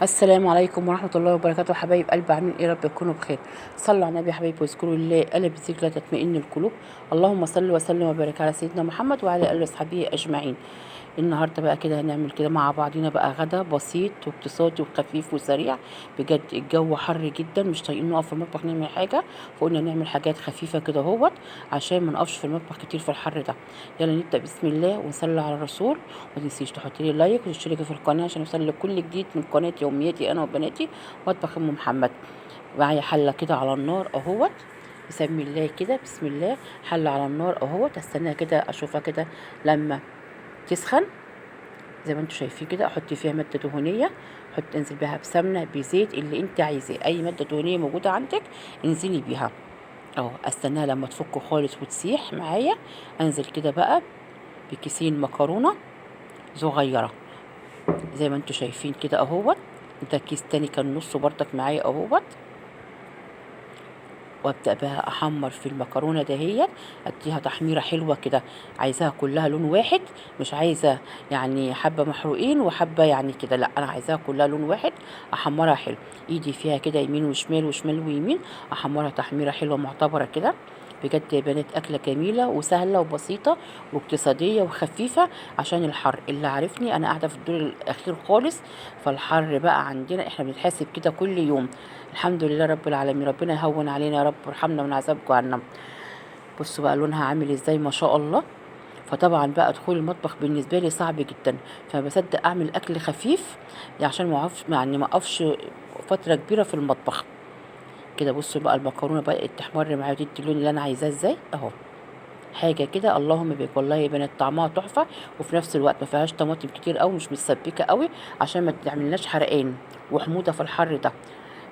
السلام عليكم ورحمة الله وبركاته. حبايب قلب، عاملين ايه؟ رب تكونوا بخير. صلوا على النبي يا حبايبي واذكروا الله، ألا بذكر لا تطمئن القلوب. اللهم صل وسلم وبارك على سيدنا محمد وعلى آله وصحبه أجمعين. النهارده بقى كده هنعمل كده مع بعضينا بقى غدا بسيط واقتصادي وخفيف وسريع. بجد الجو حر جدا، مش طايقين نقف في المطبخ نعمل حاجة، فقلنا نعمل حاجات خفيفة كده اهوت عشان ما نقفش في المطبخ كتير في الحر ده. يلا نبدأ بسم الله ونصلي على الرسول. ما تنسيش تحطي لي لايك وتشتركي في القناة عشان يوصل لك كل جديد من قناة يومياتي انا وبناتي مطبخ ام محمد. معايا حلة كده على النار اهوت، بسم الله كده، بسم الله. حلة على النار اهوت، استناها كده اشوفها كده لما تسخن زي ما انتم شايفين كده. احط فيها ماده دهنيه، انزل بيها بسمنه بزيت اللي انت عايزاه، اي ماده دهنيه موجوده عندك انزلي بيها اهو. استناها لما تفك خالص وتسيح معايا، انزل كده بقى بكيسين مكرونه صغيره زي ما انتم شايفين كده اهوت. ده كيس تاني كان نصه برضك معايا اهوت، وابدا بقى احمر في المكرونه دهيت، اديها تحميره حلوه كده. عايزاها كلها لون واحد، مش عايزه يعني حبه محروقين وحبه يعني كده، لا انا عايزاها كلها لون واحد. احمرها حلو، ايدي فيها كده يمين وشمال وشمال ويمين، احمرها تحميره حلوه معتبره كده. بجد يا بنات اكله جميله وسهله وبسيطه واقتصاديه وخفيفه. عشان الحر اللي عارفني انا قاعده في الدور الاخير خالص، فالحر بقى عندنا احنا بنتحاسب كده كل يوم. الحمد لله رب العالمين، ربنا يهون علينا يا رب وارحمنا من عذاب جهنم. بصوا بقى لونها عامل ازاي ما شاء الله. فطبعا بقى دخول المطبخ بالنسبه لي صعب جدا، فما بصدق اعمل اكل خفيف عشان ما اقفش يعني ما اقفش فتره كبيره في المطبخ كده. بصوا بقى المكرونه بقت تحمر معايا وتدي اللون اللي انا عايزاه ازاي اهو. حاجه كده اللهم بارك، والله يا بنات طعمها تحفه، وفي نفس الوقت ما فيهاش طماطم كتير قوي، مش متسبكه قوي عشان ما تعملناش حرقان وحموضه في الحر ده.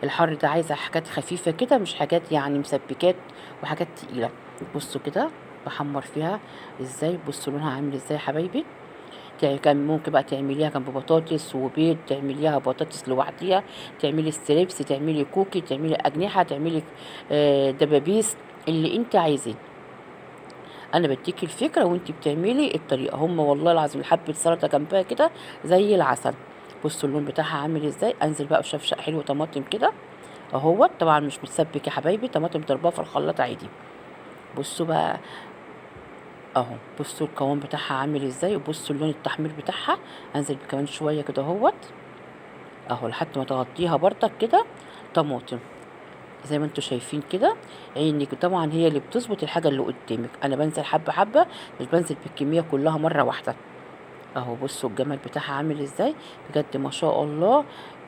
الحر ده عايزه حاجات خفيفه كده، مش حاجات يعني مسبكات وحاجات تقيله. بصوا كده بحمر فيها ازاي، بصوا لونها عامل ازاي يا حبايبي. كان ممكن بقى تعمليها جنب بطاطس وبيض، تعمليها بطاطس لوحديها، تعملي ستريبس، تعملي كوكي، تعملي اجنحه، تعملي دبابيس، اللي انت عايزاه. انا بديكي الفكره وانت بتعملي الطريقه. هم والله العظيم حبه سلطه جنبها كده زي العسل. بصوا اللون بتاعها عامل ازاي. انزل بقى بشفشق حلو طماطم كده اهوت، طبعا مش متسبك يا حبايبي، طماطم ضربها في الخلاط عادي. بصوا بقى اهو، بصوا القوام بتاعها عامل ازاي، وبصوا اللون التحمير بتاعها. انزل كمان شويه كده اهوت اهو لحد ما تغطيها برضك كده طماطم زي ما انتوا شايفين كده. عينك طبعا هي اللي بتظبط الحاجه اللي قدامك، انا بنزل حبه حبه، مش بنزل بالكميه كلها مره واحده اهو. بصوا الجمال بتاعها عامل ازاي، بجد ما شاء الله.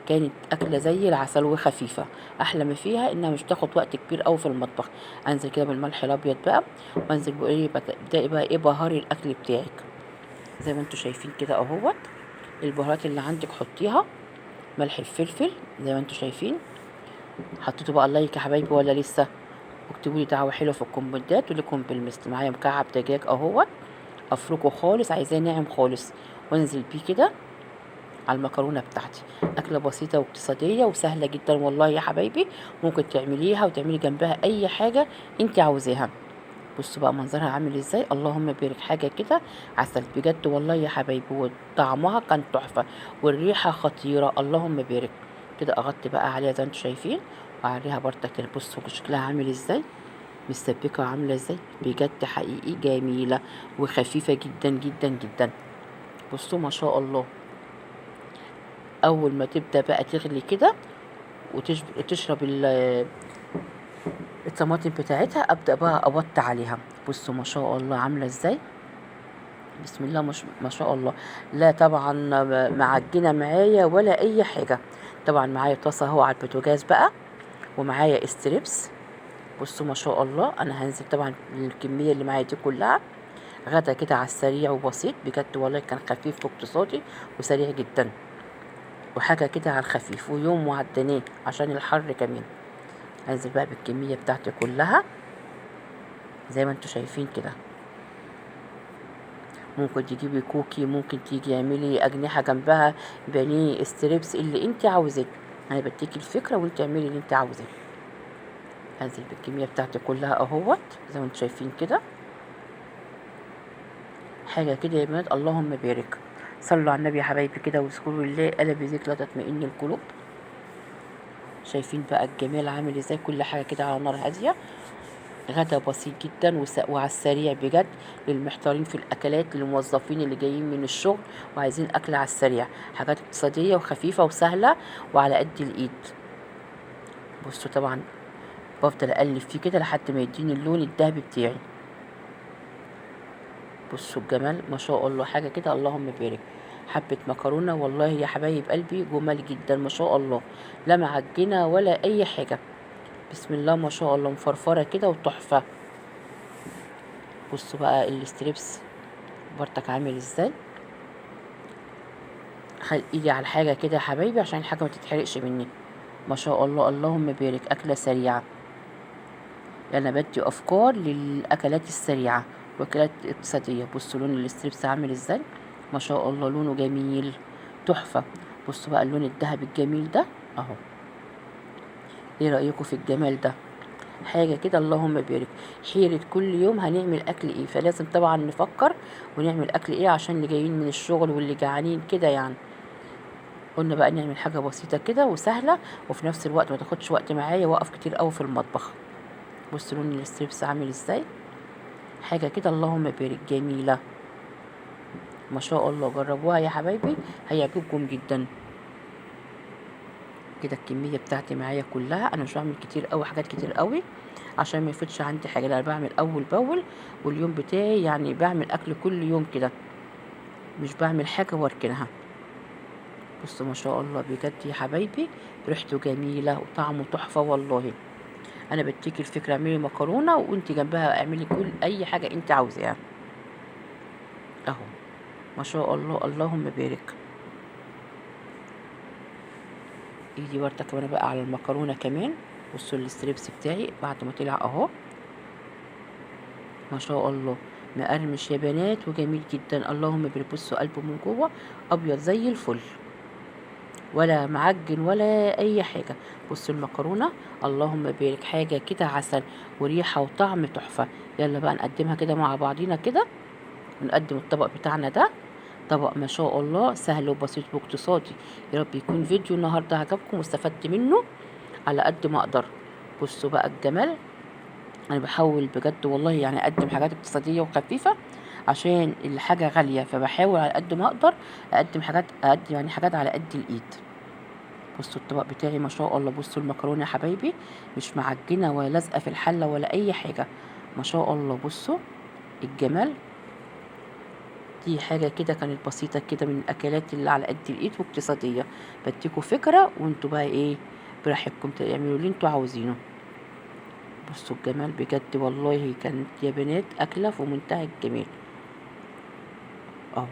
كانت اكله زي العسل وخفيفه. احلى ما فيها انها مش تاخد وقت كبير قوي في المطبخ. انزل كده بالملح الابيض بقى، وانزل بايه ابدأي بقى ايه بهاري الاكل بتاعك زي ما انتوا شايفين كده اهوت. البهارات اللي عندك حطيها، ملح الفلفل زي ما انتوا شايفين. حطيتوا بقى اللايك يا حبايبي ولا لسه؟ واكتبوا لي دعوه حلوه في الكومنتات ولكم بالمثل. معايا مكعب دجاج اهوت، افركه خالص، عايزاه ناعم خالص، وانزل بيه كده على المكرونه بتاعتي. اكله بسيطه واقتصاديه وسهله جدا والله يا حبايبي. ممكن تعمليها وتعملي جنبها اي حاجه انت عاوزاها. بصوا بقى منظرها عامل ازاي، اللهم بارك. حاجه كده عسل بجد والله يا حبايبي، وطعمها كان تحفه والريحه خطيره، اللهم بارك. كده اغطي بقى عليها زي ما انتم شايفين، وعليها برضك كده. بصوا شكلها عامل ازاي، متسبكه وعامله ازاي، بجد حقيقي جميله وخفيفه جدا جدا جدا. بصوا ما شاء الله. اول ما تبدا بقى تغلي كده وتشرب الطماطم بتاعتها، ابدا بقى اوطي عليها. بصوا ما شاء الله عامله ازاي، بسم الله ما شاء الله. لا طبعا معجنه معايا ولا اي حاجه. طبعا معايا طاسه اهو على البوتاجاز بقى، ومعايا استريبس. بصوا ما شاء الله. انا هنزل طبعا الكميه اللي معايا دي كلها غدا كده على السريع وبسيط، بجد والله كان خفيف واقتصادي وسريع جدا، وحاجه كده على الخفيف ويوم وعدناه عشان الحر كمان. هنزل بقى بالكميه بتاعتي كلها زي ما انتوا شايفين كده. ممكن تجيبي كوكي، ممكن تيجي اعملي اجنحه جنبها، بانيه، ستريبس، اللي انت عاوزاه. انا بديكي الفكره وانت اعملي اللي انت عاوزاه. هنزل بالكميه بتاعتي كلها اهوت زي ما انتوا شايفين كده. حاجه كده يا بنات اللهم بارك. صلوا على النبي يا حبايبي كده واذكروا الله، الا بذكر لا تطمئن القلوب. شايفين بقى الجمال عامل ازاي، كل حاجه كده على نار هاديه. غدا بسيط جدا وعلى السريع بجد، للمحتارين في الاكلات، للموظفين اللي جايين من الشغل وعايزين اكل على السريع. حاجات اقتصاديه وخفيفه وسهله وعلى قد الايد. بصوا طبعا بفضل اقلب فيه كده لحد ما يديني اللون الذهبي بتاعي. بصوا الجمال ما شاء الله، حاجه كده اللهم بارك. حبه مكرونه والله يا حبايب قلبي جمال جدا ما شاء الله، لا معجنه ولا اي حاجه. بسم الله ما شاء الله، مفرفره كده وتحفه. بصوا بقى الستريبس برضك عامل ازاي. خل ايدي على الحاجه كده يا حبايبي عشان الحاجه ما تتحرقش مني. ما شاء الله اللهم بارك، اكله سريعه. انا بدي افكار للاكلات السريعه واكلات اقتصاديه. بصوا لون الستريبس عامل ازاي، ما شاء الله لونه جميل تحفه. بصوا بقى اللون الذهبي الجميل ده اهو. ايه رايكم في الجمال ده؟ حاجه كده اللهم بارك. حيره كل يوم هنعمل اكل ايه، فلازم طبعا نفكر ونعمل اكل ايه عشان اللي جايين من الشغل واللي جعانين كده يعني. قلنا بقى نعمل حاجه بسيطه كده وسهله وفي نفس الوقت ما تاخدش وقت معايا واقف كتير قوي في المطبخ. بصوا لون الستريبس عامل ازاي، حاجه كده اللهم بارك جميله ما شاء الله. جربوها يا حبايبي هيعجبكم جدا. كده الكميه بتاعتي معايا كلها، انا مش بعمل كتير قوي، حاجات كتير قوي عشان ما يفوتش عندي حاجه. انا بعمل اول باول، واليوم بتاعي يعني بعمل اكل كل يوم كده، مش بعمل حاجه واركنها. بصوا ما شاء الله بجد يا حبايبي، ريحته جميله وطعمه تحفه والله. انا بديكي الفكره، اعملي مكرونه وانت جنبها اعملي كل اي حاجه انت عاوزاها اهو. ما شاء الله اللهم بارك. ايدي ورده كمان بقى على المكرونه كمان. بصوا الستريبس بتاعي بعد ما طلع اهو، ما شاء الله مقرمش يا بنات وجميل جدا اللهم بارك. بصوا قلبه من جوه ابيض زي الفل، ولا معجن ولا اي حاجه. بصوا المكرونه اللهم بارك، حاجه كده عسل وريحه وطعم تحفه. يلا بقى نقدمها كده مع بعضينا كده، ونقدم الطبق بتاعنا ده. طبق ما شاء الله سهل وبسيط واقتصادي. يا رب يكون فيديو النهارده عجبكم واستفدت منه على قد ما اقدر. بصوا بقى الجمال، انا بحاول بجد والله يعني اقدم حاجات اقتصاديه وخفيفه عشان الحاجه غاليه، فبحاول على قد ما اقدر اقدم حاجات، اقدم يعني حاجات على قد الايد. بصوا الطبق بتاعي ما شاء الله. بصوا المكرونه يا حبايبي مش معجنه ولا لازقه في الحله ولا اي حاجه، ما شاء الله. بصوا الجمال. دي حاجه كده كانت بسيطه كده من الاكلات اللي على قد الايد واقتصاديه. بديكوا فكره وانتوا بقى ايه براحتكم تعملوا اللي انتوا عاوزينه. بصوا الجمال بجد والله، كانت يا بنات اكله في منتهى الجمال اهو.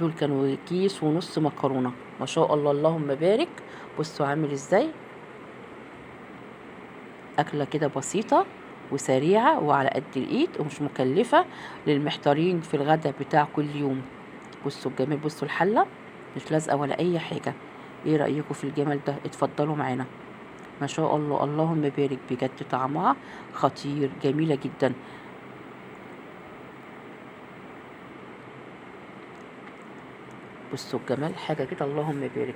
دول كانوا كيس ونص مكرونه ما شاء الله اللهم بارك. بصوا عامل ازاي، اكله كده بسيطه وسريعه وعلى قد الايد ومش مكلفه للمحتارين في الغدا بتاع كل يوم. بصوا الجمال، بصوا الحله مش لازقه ولا اي حاجه. ايه رايكم في الجمال ده؟ اتفضلوا معانا. ما شاء الله اللهم بارك، بجد طعمها خطير جميله جدا. بصوا الجمال، حاجه كده اللهم بارك.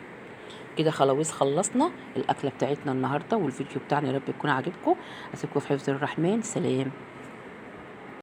كده خلاص خلصنا الاكله بتاعتنا النهارده والفيديو بتاعنا، يا رب يكون عاجبكم. اسيبكم في حفظ الرحمن، سلام.